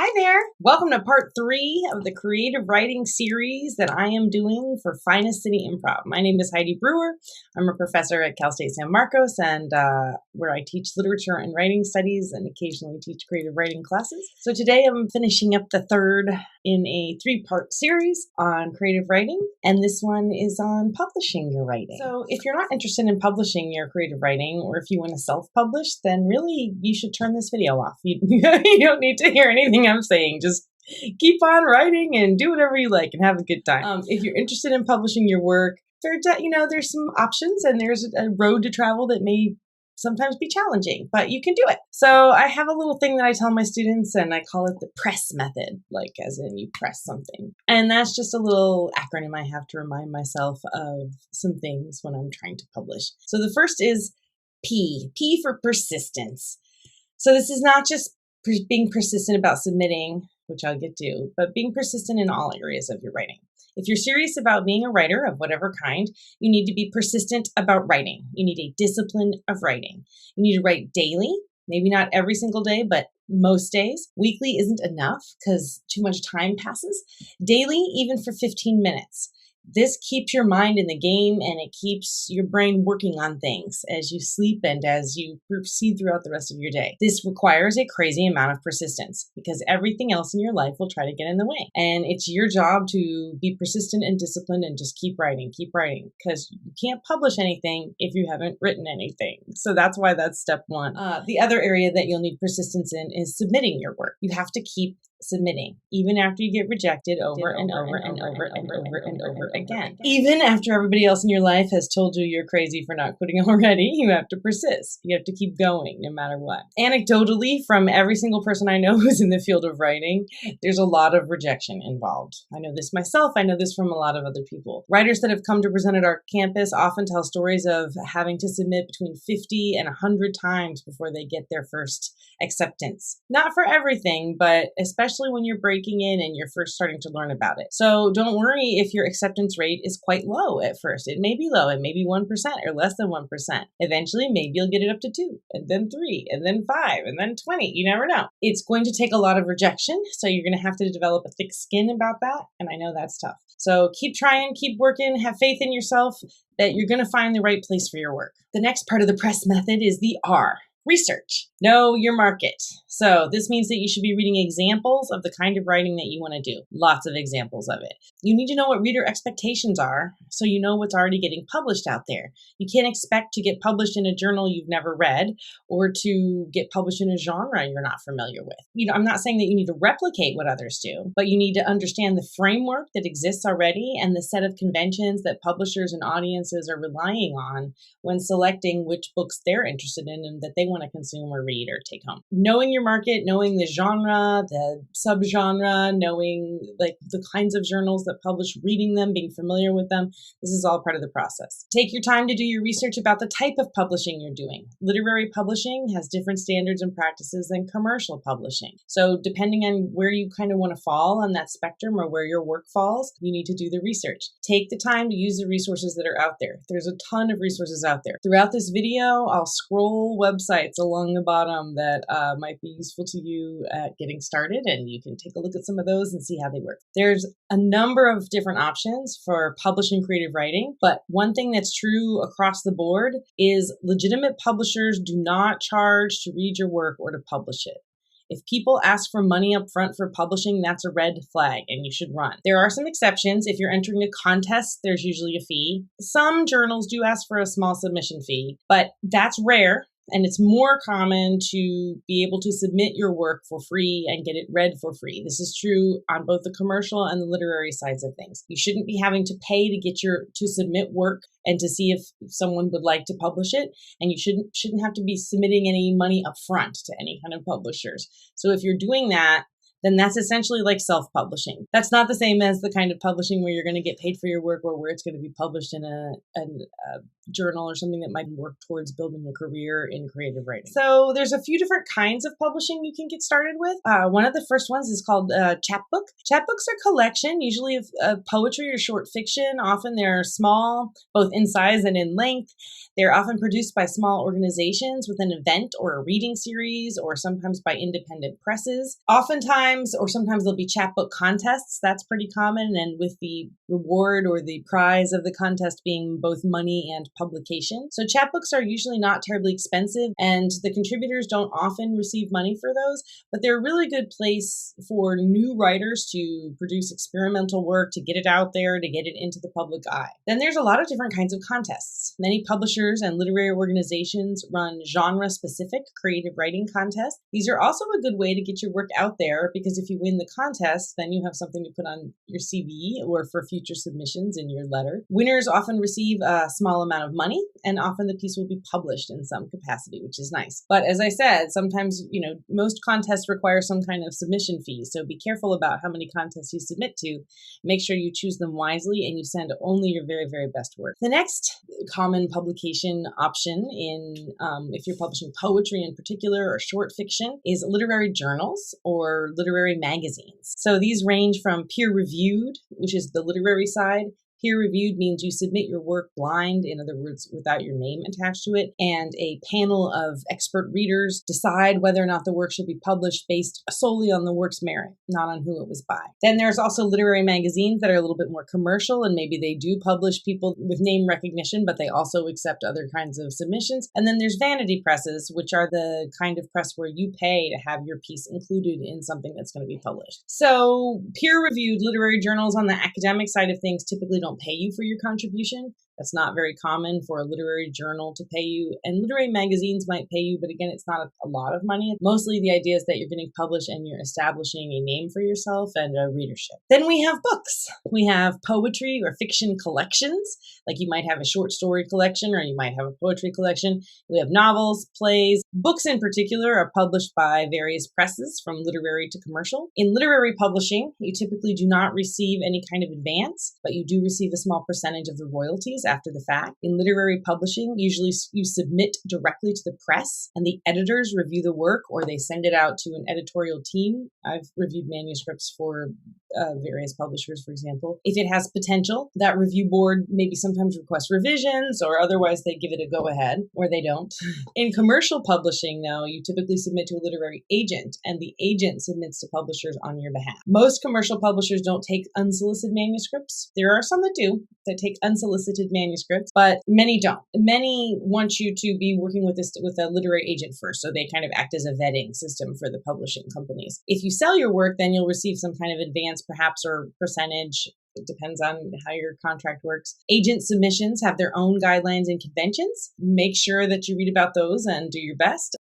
Hi there! Welcome to part 3 of the creative writing series that I am doing for Finest City Improv. My name is Heidi Brewer. I'm a professor at Cal State San Marcos, and where I teach literature and writing studies and occasionally teach creative writing classes. So today I'm finishing up the third in a 3-part series on creative writing, and this one is on publishing your writing. So if you're not interested in publishing your creative writing, or if you want to self-publish, then really you should turn this video off. You don't need to hear anything I'm saying. Just keep on writing and do whatever you like and have a good time. If you're interested in publishing your work, there's some options and there's a road to travel that may sometimes be challenging, but you can do it. So I have a little thing that I tell my students, and I call it the press method, like as in you press something. And that's just a little acronym I have to remind myself of some things when I'm trying to publish. So the first is P for persistence. So this is not just being persistent about submitting, which I'll get to, but being persistent in all areas of your writing. If you're serious about being a writer of whatever kind, you need to be persistent about writing. You need a discipline of writing. You need to write daily, maybe not every single day, but most days. Weekly isn't enough because too much time passes. Daily, even for 15 minutes. This keeps your mind in the game, and it keeps your brain working on things as you sleep and as you proceed throughout the rest of your day. This requires a crazy amount of persistence because everything else in your life will try to get in the way. And it's your job to be persistent and disciplined and just keep writing because you can't publish anything if you haven't written anything. So that's why that's step one. The other area that you'll need persistence in is submitting your work. You have to keep submitting, even after you get rejected over and over again. Even after everybody else in your life has told you you're crazy for not quitting already, you have to persist. You have to keep going no matter what. Anecdotally, from every single person I know who's in the field of writing, there's a lot of rejection involved. I know this myself. I know this from a lot of other people. Writers that have come to present at our campus often tell stories of having to submit between 50 and 100 times before they get their first acceptance. Not for everything, but especially when you're breaking in and you're first starting to learn about it. So don't worry if your acceptance rate is quite low at first. It may be low, it may be 1% or less than 1%. Eventually, maybe you'll get it up to 2, and then 3, and then 5, and then 20. You never know. It's going to take a lot of rejection, so you're going to have to develop a thick skin about that, and I know that's tough. So keep trying, keep working, have faith in yourself that you're going to find the right place for your work. The next part of the press method is the R. Research. Know your market. So this means that you should be reading examples of the kind of writing that you want to do. Lots of examples of it. You need to know what reader expectations are so you know what's already getting published out there. You can't expect to get published in a journal you've never read or to get published in a genre you're not familiar with. I'm not saying that you need to replicate what others do, but you need to understand the framework that exists already and the set of conventions that publishers and audiences are relying on when selecting which books they're interested in and that they want to consume or read or take home. Knowing your market, knowing the genre, the subgenre, knowing like the kinds of journals that publish, reading them, being familiar with them, this is all part of the process. Take your time to do your research about the type of publishing you're doing. Literary publishing has different standards and practices than commercial publishing. So depending on where you kind of want to fall on that spectrum or where your work falls, you need to do the research. Take the time to use the resources that are out there. There's a ton of resources out there. Throughout this video, I'll scroll websites along the bottom that might be useful to you at getting started, and you can take a look at some of those and see how they work. There's a number of different options for publishing creative writing, but one thing that's true across the board is legitimate publishers do not charge to read your work or to publish it. If people ask for money up front for publishing, that's a red flag and you should run. There are some exceptions. If you're entering a contest, there's usually a fee. Some journals do ask for a small submission fee, but that's rare. And it's more common to be able to submit your work for free and get it read for free. This is true on both the commercial and the literary sides of things. You shouldn't be having to pay to submit work and to see if someone would like to publish it. And you shouldn't have to be submitting any money up front to any kind of publishers. So if you're doing that, then that's essentially like self-publishing. That's not the same as the kind of publishing where you're going to get paid for your work or where it's going to be published in a journal or something that might work towards building a career in creative writing. So there's a few different kinds of publishing you can get started with. One of the first ones is called chapbook. Chapbooks are a collection, usually of poetry or short fiction. Often they're small, both in size and in length. They're often produced by small organizations with an event or a reading series, or sometimes by independent presses. Oftentimes, or sometimes there'll be chapbook contests. That's pretty common, and with the reward or the prize of the contest being both money and publication. So chapbooks are usually not terribly expensive, and the contributors don't often receive money for those, but they're a really good place for new writers to produce experimental work, to get it out there, to get it into the public eye. Then there's a lot of different kinds of contests. Many publishers and literary organizations run genre-specific creative writing contests. These are also a good way to get your work out there, because if you win the contest, then you have something to put on your CV or for future submissions in your letter. Winners often receive a small amount of money, and often the piece will be published in some capacity, which is nice. But as I said, sometimes, most contests require some kind of submission fee, so be careful about how many contests you submit to. Make sure you choose them wisely and you send only your very, very best work. The next common publication option if you're publishing poetry in particular or short fiction is literary journals or literary magazines. So these range from peer-reviewed, which is the literary side. Peer-reviewed means you submit your work blind, in other words, without your name attached to it, and a panel of expert readers decide whether or not the work should be published based solely on the work's merit, not on who it was by. Then there's also literary magazines that are a little bit more commercial, and maybe they do publish people with name recognition, but they also accept other kinds of submissions. And then there's vanity presses, which are the kind of press where you pay to have your piece included in something that's going to be published. So peer-reviewed literary journals on the academic side of things typically don't pay you for your contribution. That's not very common for a literary journal to pay you. And literary magazines might pay you, but again, it's not a lot of money. Mostly the idea is that you're getting published and you're establishing a name for yourself and a readership. Then we have books. We have poetry or fiction collections, like you might have a short story collection or you might have a poetry collection. We have novels, plays. Books in particular are published by various presses, from literary to commercial. In literary publishing, you typically do not receive any kind of advance, but you do receive a small percentage of the royalties after the fact. In literary publishing, usually you submit directly to the press and the editors review the work, or they send it out to an editorial team. I've reviewed manuscripts for various publishers, for example. If it has potential, that review board maybe sometimes requests revisions, or otherwise they give it a go-ahead, or they don't. In commercial publishing, though, you typically submit to a literary agent, and the agent submits to publishers on your behalf. Most commercial publishers don't take unsolicited manuscripts. There are some that do, that take unsolicited manuscripts, but many don't. Many want you to be working with a literary agent first, so they kind of act as a vetting system for the publishing companies. If you sell your work, then you'll receive some kind of advance, perhaps, or percentage. It depends on how your contract works. Agent submissions have their own guidelines and conventions. Make sure that you read about those and do your best.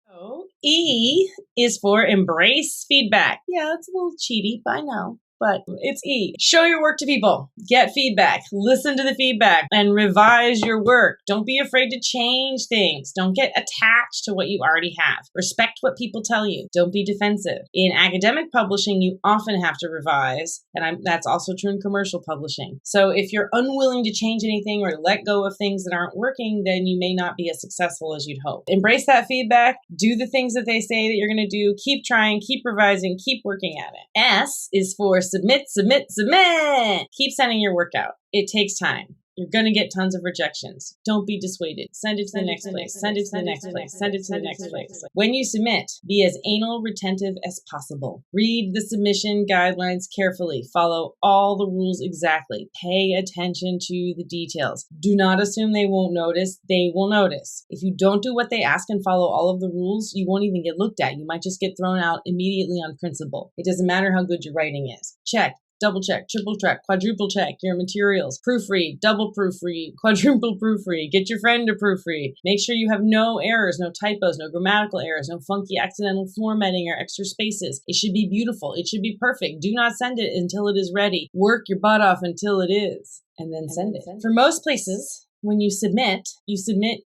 So, E is for embrace feedback. Yeah, it's a little cheaty, I know. But it's E. Show your work to people. Get feedback. Listen to the feedback and revise your work. Don't be afraid to change things. Don't get attached to what you already have. Respect what people tell you. Don't be defensive. In academic publishing, you often have to revise, and that's also true in commercial publishing. So if you're unwilling to change anything or to let go of things that aren't working, then you may not be as successful as you'd hope. Embrace that feedback. Do the things that they say that you're going to do. Keep trying, keep revising, keep working at it. S is for submit, submit, submit. Keep sending your work out. It takes time. You're going to get tons of rejections. Don't be dissuaded. Send it to the next place. Send it to the next place. Send it to the next place. When you submit, be as anal retentive as possible. Read the submission guidelines carefully. Follow all the rules exactly. Pay attention to the details. Do not assume they won't notice. They will notice. If you don't do what they ask and follow all of the rules, you won't even get looked at. You might just get thrown out immediately on principle. It doesn't matter how good your writing is. Check. Double check, triple check, quadruple check your materials. Proofread, double proofread, quadruple proofread. Get your friend to proofread. Make sure you have no errors, no typos, no grammatical errors, no funky accidental formatting or extra spaces. It should be beautiful. It should be perfect. Do not send it until it is ready. Work your butt off until it is, and then send it. For most places, when you submit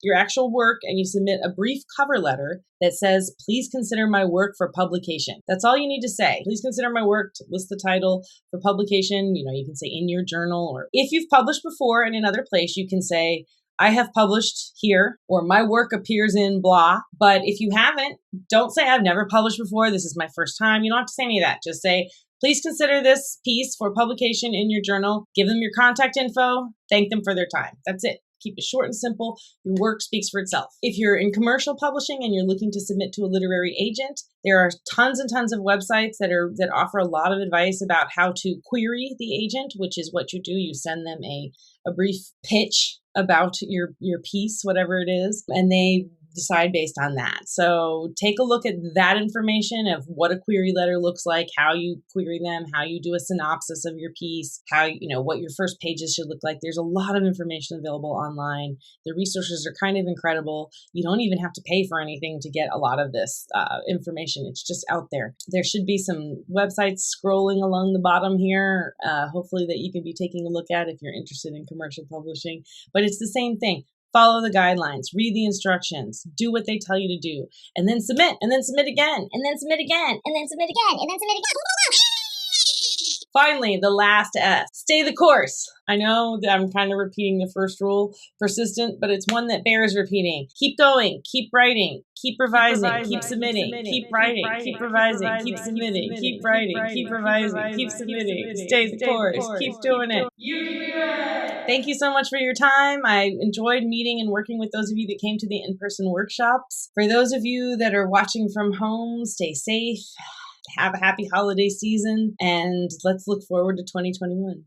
your actual work and you submit a brief cover letter that says, please consider my work for publication. That's all you need to say. Please consider my work, to list the title for publication. You can say in your journal, or if you've published before in another place, you can say, I have published here, or my work appears in blah. But if you haven't, don't say I've never published before. This is my first time. You don't have to say any of that. Just say, please consider this piece for publication in your journal. Give them your contact info. Thank them for their time. That's it. Keep it short and simple. Your work speaks for itself. If you're in commercial publishing and you're looking to submit to a literary agent, there are tons and tons of websites that offer a lot of advice about how to query the agent, which is what you do. You send them a brief pitch about your piece, whatever it is, and they decide based on that. So take a look at that information of what a query letter looks like, how you query them, how you do a synopsis of your piece, how, what your first pages should look like. There's a lot of information available online. The resources are kind of incredible. You don't even have to pay for anything to get a lot of this information. It's just out there. There should be some websites scrolling along the bottom here, hopefully that you can be taking a look at if you're interested in commercial publishing. But it's the same thing. Follow the guidelines, read the instructions, do what they tell you to do, and then submit, and then submit again, and then submit again, and then submit again, and then submit again. Finally, the last S, stay the course. I know that I'm kind of repeating the first rule, persistent, but it's one that bears repeating. Keep going, keep writing, keep revising, keep submitting, keep writing, keep revising, keep submitting, keep writing, keep revising, keep submitting. Stay the course, keep doing it. You can do it! Thank you so much for your time. I enjoyed meeting and working with those of you that came to the in-person workshops. For those of you that are watching from home, stay safe. Have a happy holiday season, and let's look forward to 2021.